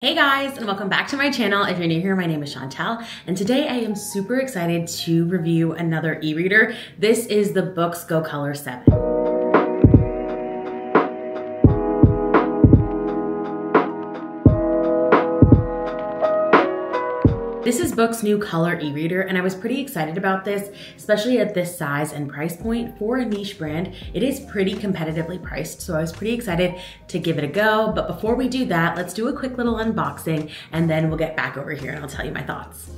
Hey guys, and welcome back to my channel. If you're new here, my name is Chantel, and today I am super excited to review another e-reader. This is the Boox Go Color 7. This is Boox's new color e-reader, and I was pretty excited about this, especially at this size and price point. For a niche brand, it is pretty competitively priced, so I was pretty excited to give it a go. But before we do that, let's do a quick little unboxing, and then we'll get back over here and I'll tell you my thoughts.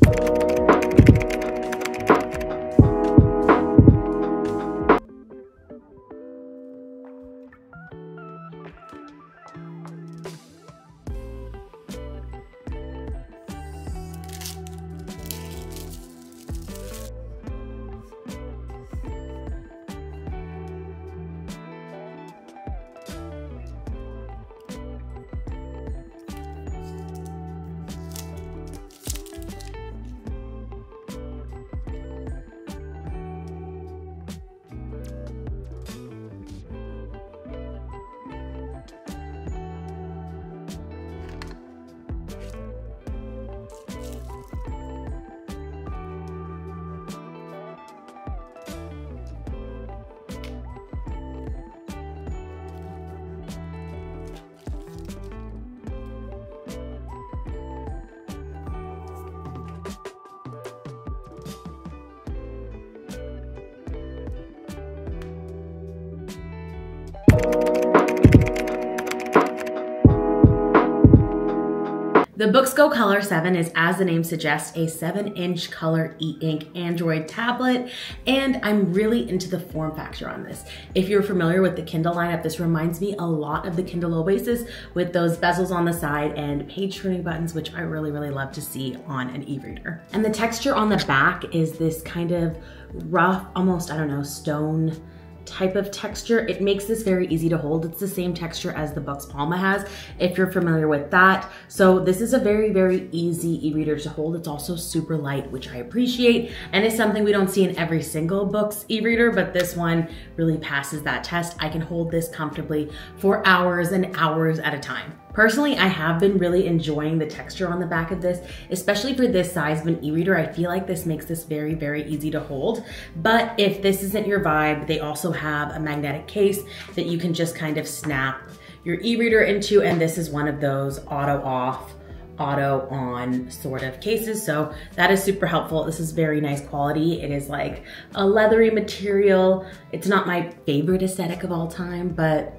The Boox Go Color 7 is, as the name suggests, a 7-inch color e-ink Android tablet, and I'm really into the form factor on this. If you're familiar with the Kindle lineup, this reminds me a lot of the Kindle Oasis with those bezels on the side and page turning buttons, which I really love to see on an e-reader. And the texture on the back is this kind of rough, almost, I don't know, stone type of texture. It makes this very easy to hold. It's the same texture as the Boox Palma has, if you're familiar with that. So this is a very easy e-reader to hold. It's also super light, which I appreciate, and it's something we don't see in every single Boox e-reader, but this one really passes that test. I can hold this comfortably for hours and hours at a time. Personally, I have been really enjoying the texture on the back of this, especially for this size of an e-reader. I feel like this makes this very easy to hold. But if this isn't your vibe, they also have a magnetic case that you can just kind of snap your e-reader into, and this is one of those auto off, auto on sort of cases. So that is super helpful. This is very nice quality. It is like a leathery material. It's not my favorite aesthetic of all time, but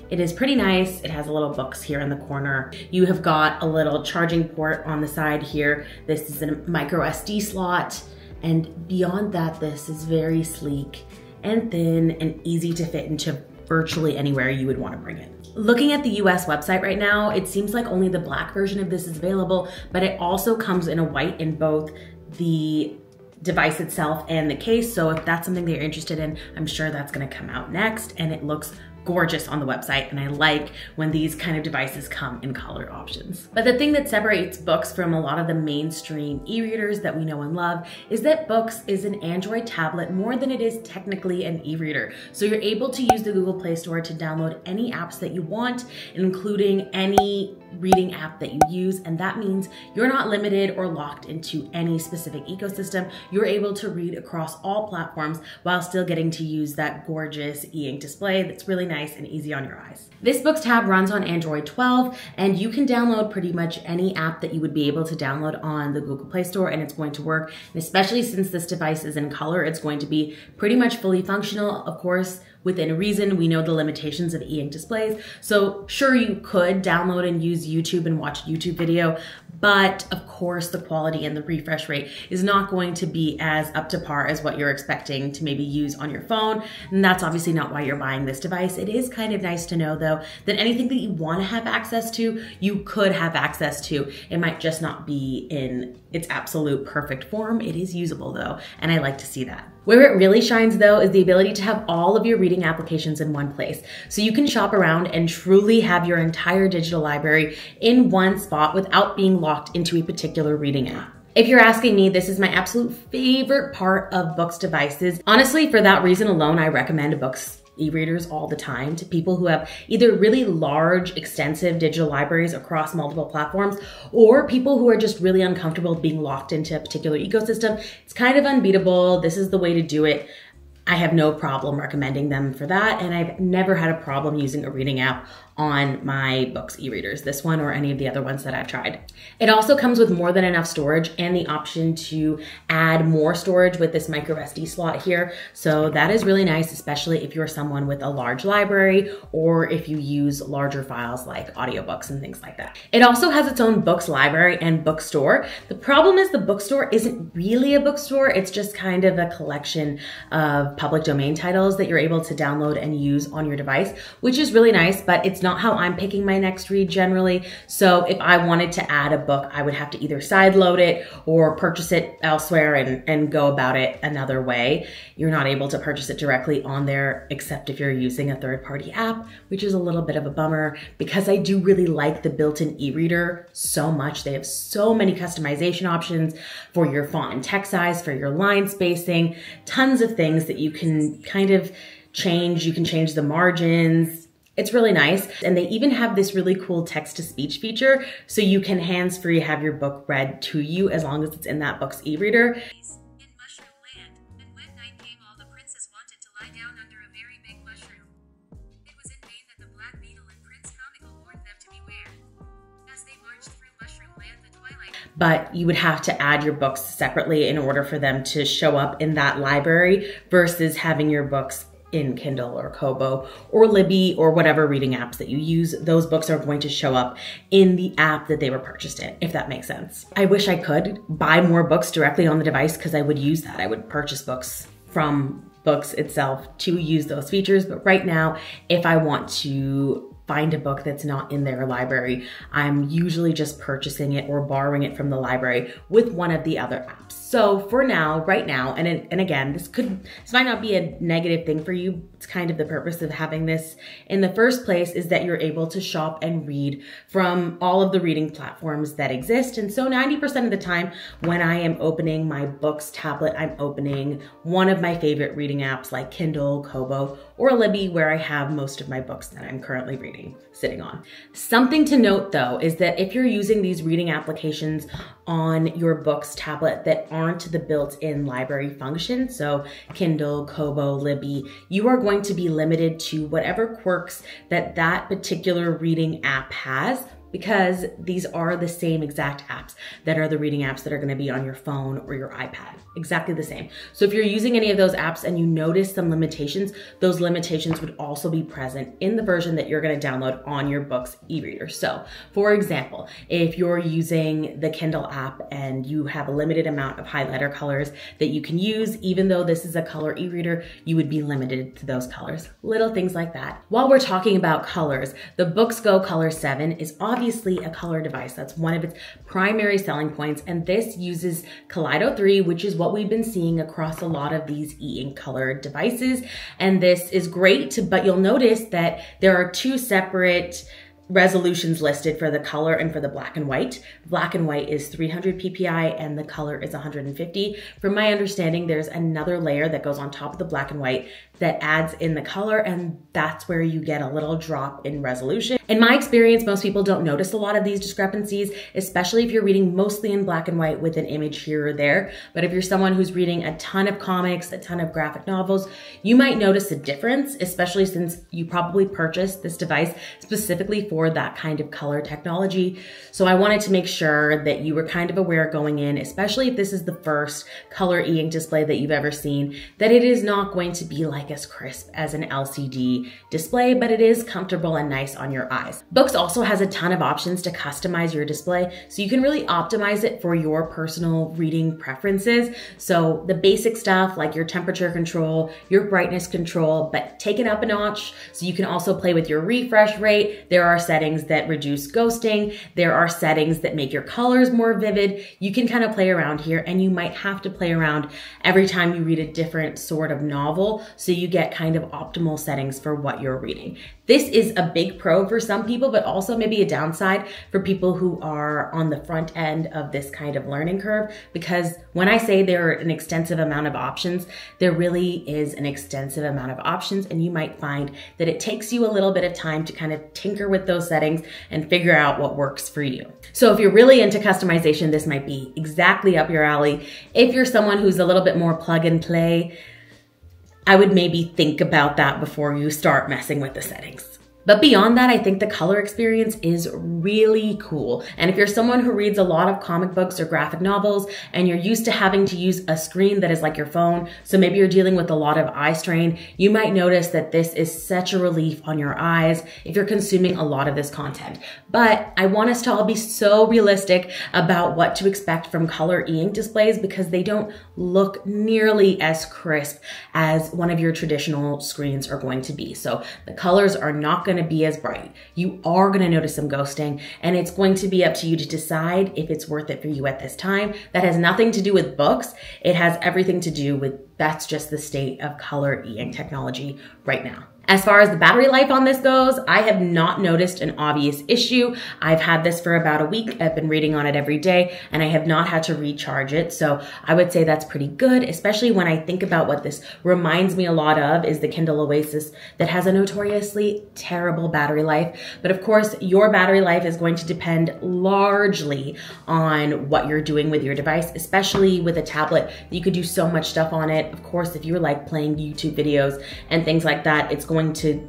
it is pretty nice. It has a little Boox here in the corner. You have got a little charging port on the side here. This is a micro SD slot. And beyond that, this is very sleek and thin and easy to fit into virtually anywhere you would want to bring it. Looking at the US website right now, it seems like only the black version of this is available, but it also comes in a white in both the device itself and the case. So if that's something that you're interested in, I'm sure that's gonna come out next, and it looks gorgeous on the website, and I like when these kind of devices come in color options. But the thing that separates Boox from a lot of the mainstream e-readers that we know and love is that Boox is an Android tablet more than it is technically an e-reader. So you're able to use the Google Play Store to download any apps that you want, including any reading app that you use, and that means you're not limited or locked into any specific ecosystem. You're able to read across all platforms while still getting to use that gorgeous e-ink display that's really nice and easy on your eyes. This Boox tab runs on Android 12, and you can download pretty much any app that you would be able to download on the Google Play Store, and it's going to work. And especially since this device is in color, it's going to be pretty much fully functional. Of course, within reason, we know the limitations of e-ink displays. So sure, you could download and use YouTube and watch a YouTube video, but of course the quality and the refresh rate is not going to be as up to par as what you're expecting to maybe use on your phone. And that's obviously not why you're buying this device. It is kind of nice to know though, that anything that you want to have access to, you could have access to. It might just not be in its absolute perfect form. It is usable though, and I like to see that. Where it really shines though is the ability to have all of your reading applications in one place. So you can shop around and truly have your entire digital library in one spot without being locked into a particular reading app. If you're asking me, this is my absolute favorite part of Boox devices. Honestly, for that reason alone, I recommend Boox e-readers all the time to people who have either really large, extensive digital libraries across multiple platforms, or people who are just really uncomfortable being locked into a particular ecosystem. It's kind of unbeatable. This is the way to do it. I have no problem recommending them for that, and I've never had a problem using a reading app on my Boox e-readers, this one or any of the other ones that I've tried. It also comes with more than enough storage and the option to add more storage with this micro SD slot here. So that is really nice, especially if you're someone with a large library or if you use larger files like audiobooks and things like that. It also has its own Boox library and bookstore. The problem is the bookstore isn't really a bookstore. It's just kind of a collection of public domain titles that you're able to download and use on your device, which is really nice, but it's not how I'm picking my next read generally. So if I wanted to add a book, I would have to either sideload it or purchase it elsewhere and go about it another way. You're not able to purchase it directly on there, except if you're using a third-party app, which is a little bit of a bummer because I do really like the built-in e-reader so much. They have so many customization options for your font and text size, for your line spacing, tons of things that you can kind of change. You can change the margins. It's really nice. And they even have this really cool text-to-speech feature, so you can hands-free have your book read to you as long as it's in that Boox e-reader. In Mushroom Land, and when night came, all the princes wanted to lie down under a very big mushroom. It was in vain that the Black Beetle and Prince Comical warned them to beware. As they marched through Mushroom Land, the twilight. But you would have to add your books separately in order for them to show up in that library versus having your books in Kindle or Kobo or Libby or whatever reading apps that you use. Those books are going to show up in the app that they were purchased in, if that makes sense. I wish I could buy more books directly on the device because I would use that. I would purchase books from Boox itself to use those features. But right now, if I want to find a book that's not in their library, I'm usually just purchasing it or borrowing it from the library with one of the other apps. So for now, right now, and again, this might not be a negative thing for you. It's kind of the purpose of having this in the first place is that you're able to shop and read from all of the reading platforms that exist. And so 90% of the time when I am opening my Boox tablet, I'm opening one of my favorite reading apps like Kindle, Kobo, or Libby, where I have most of my books that I'm currently reading sitting on. Something to note though is that if you're using these reading applications on your Boox tablet that aren't the built-in library function, so Kindle, Kobo, Libby, you are going to be limited to whatever quirks that that particular reading app has, because these are the same exact apps that are the reading apps that are gonna be on your phone or your iPad, exactly the same. So if you're using any of those apps and you notice some limitations, those limitations would also be present in the version that you're gonna download on your Boox e-reader. So for example, if you're using the Kindle app and you have a limited amount of highlighter colors that you can use, even though this is a color e-reader, you would be limited to those colors. Little things like that. While we're talking about colors, the Boox Go Color 7 is obviously a color device. That's one of its primary selling points. And this uses Kaleido 3, which is what we've been seeing across a lot of these e-ink color devices. And this is great, but you'll notice that there are two separate resolutions listed for the color and for the black and white. Black and white is 300 ppi and the color is 150. From my understanding, there's another layer that goes on top of the black and white that adds in the color, and that's where you get a little drop in resolution. In my experience, most people don't notice a lot of these discrepancies, especially if you're reading mostly in black and white with an image here or there. But if you're someone who's reading a ton of comics, a ton of graphic novels, you might notice a difference, especially since you probably purchased this device specifically for that kind of color technology. So I wanted to make sure that you were kind of aware going in, especially if this is the first color e-ink display that you've ever seen, that it is not going to be like as crisp as an LCD display, but it is comfortable and nice on your eyes. Boox also has a ton of options to customize your display, so you can really optimize it for your personal reading preferences. So the basic stuff like your temperature control, your brightness control, but take it up a notch so you can also play with your refresh rate. There are settings that reduce ghosting. There are settings that make your colors more vivid. You can kind of play around here, and you might have to play around every time you read a different sort of novel so you get kind of optimal settings for what you're reading. This is a big pro for some people, but also maybe a downside for people who are on the front end of this kind of learning curve, because when I say there are an extensive amount of options, there really is an extensive amount of options, and you might find that it takes you a little bit of time to kind of tinker with those settings and figure out what works for you. So if you're really into customization, this might be exactly up your alley. If you're someone who's a little bit more plug and play, I would maybe think about that before you start messing with the settings. But beyond that, I think the color experience is really cool. And if you're someone who reads a lot of comic books or graphic novels and you're used to having to use a screen that is like your phone, so maybe you're dealing with a lot of eye strain, you might notice that this is such a relief on your eyes if you're consuming a lot of this content. But I want us to all be so realistic about what to expect from color e-ink displays, because they don't look nearly as crisp as one of your traditional screens are going to be. So the colors are not going to be as bright. You are going to notice some ghosting, and it's going to be up to you to decide if it's worth it for you at this time. That has nothing to do with books. It has everything to do with that's just the state of color e-ink technology right now. As far as the battery life on this goes, I have not noticed an obvious issue. I've had this for about a week. I've been reading on it every day, and I have not had to recharge it. So I would say that's pretty good, especially when I think about what this reminds me a lot of is the Kindle Oasis, that has a notoriously terrible battery life. But of course, your battery life is going to depend largely on what you're doing with your device, especially with a tablet. You could do so much stuff on it. Of course, if you're like playing YouTube videos and things like that, it's going to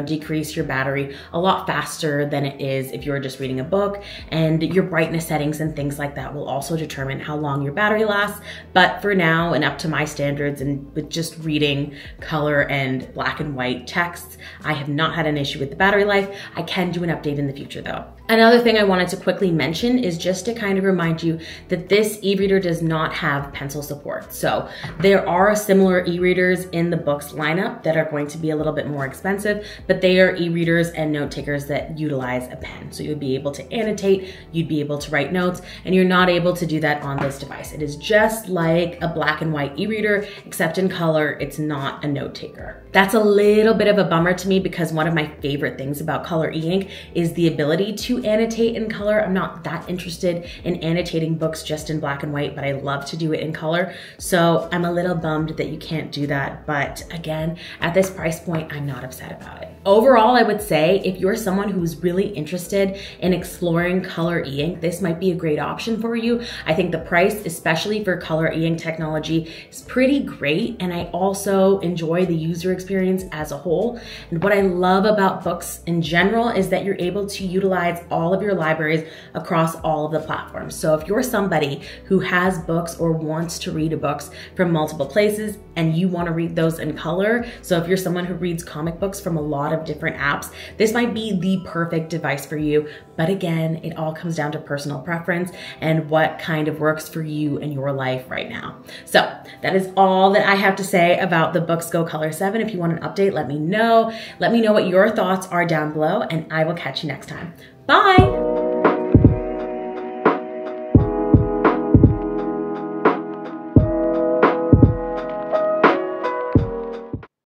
decrease your battery a lot faster than it is if you're just reading a book, and your brightness settings and things like that will also determine how long your battery lasts. But for now, and up to my standards, and with just reading color and black and white texts, I have not had an issue with the battery life. I can do an update in the future though. Another thing I wanted to quickly mention is just to kind of remind you that this e-reader does not have pencil support. So there are similar e-readers in the Boox lineup that are going to be a little bit more expensive, but they are e-readers and note takers that utilize a pen. So you'd be able to annotate, you'd be able to write notes, and you're not able to do that on this device. It is just like a black and white e-reader, except in color, it's not a note taker. That's a little bit of a bummer to me, because one of my favorite things about color e-ink is the ability to annotate in color. I'm not that interested in annotating books just in black and white, but I love to do it in color. So I'm a little bummed that you can't do that. But again, at this price point, I'm not upset about it. Overall, I would say if you're someone who's really interested in exploring color e-ink, this might be a great option for you. I think the price, especially for color e-ink technology, is pretty great. And I also enjoy the user experience as a whole. And what I love about Boox in general is that you're able to utilize all of your libraries across all of the platforms. So if you're somebody who has books or wants to read books from multiple places and you want to read those in color, so if you're someone who reads comic books from a lot of different apps, this might be the perfect device for you. But again, it all comes down to personal preference and what kind of works for you in your life right now. So that is all that I have to say about the Boox Go Color 7. If you want an update, let me know. Let me know what your thoughts are down below, and I will catch you next time. Bye.